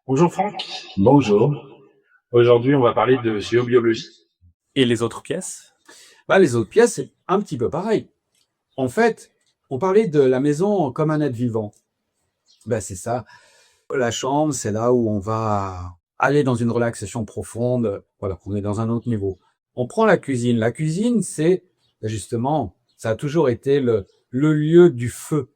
Bonjour Franck, Bonjour. aujourd'hui on va parler de géobiologie. Et les autres pièces? Les autres pièces, c'est un petit peu pareil. En fait, on parlait de la maison comme un être vivant. C'est ça. La chambre, c'est là où on va aller dans une relaxation profonde. Voilà, on est dans un autre niveau. On prend la cuisine. La cuisine, c'est justement, ça a toujours été le lieu du feu,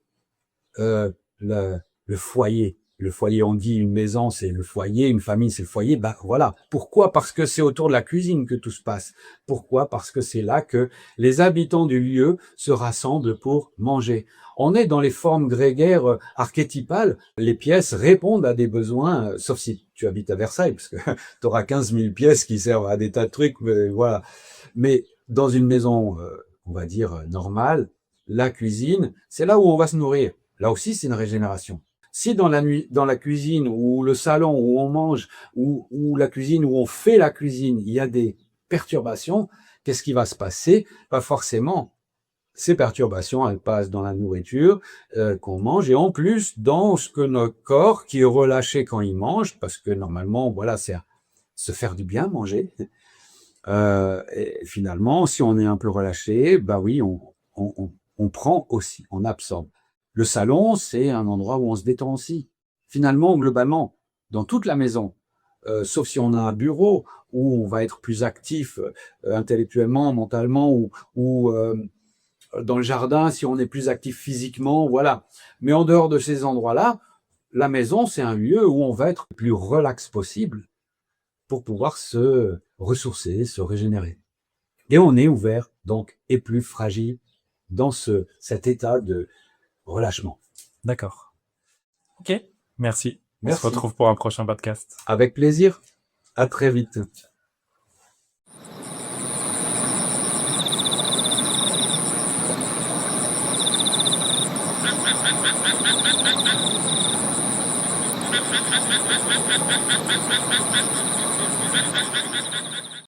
euh, le foyer. Le foyer, on dit une maison, c'est le foyer, une famille, c'est le foyer. Voilà. Pourquoi? Parce que c'est autour de la cuisine que tout se passe. Pourquoi? Parce que c'est là que les habitants du lieu se rassemblent pour manger. On est dans les formes grégaires archétypales. Les pièces répondent à des besoins, sauf si tu habites à Versailles, parce que tu auras 15 000 pièces qui servent à des tas de trucs. Mais voilà. Mais dans une maison, on va dire, normale, la cuisine, c'est là où on va se nourrir. Là aussi, c'est une régénération. Si dans la nuit, dans la cuisine ou le salon où on mange ou la cuisine où on fait la cuisine, il y a des perturbations, qu'est-ce qui va se passer? Pas forcément. Ces perturbations, elles passent dans la nourriture qu'on mange et en plus dans ce que notre corps qui est relâché quand il mange, parce que normalement, voilà, c'est se faire du bien manger. Et finalement, si on est un peu relâché, oui, on prend aussi, on absorbe. Le salon, c'est un endroit où on se détend aussi. Finalement, globalement, dans toute la maison, sauf si on a un bureau où on va être plus actif intellectuellement, mentalement, ou dans le jardin, si on est plus actif physiquement, voilà. Mais en dehors de ces endroits-là, la maison, c'est un lieu où on va être le plus relax possible pour pouvoir se ressourcer, se régénérer. Et on est ouvert, donc, et plus fragile dans cet état de relâchement. D'accord. Ok, merci. On Merci. se retrouve pour un prochain podcast. Avec plaisir. À très vite.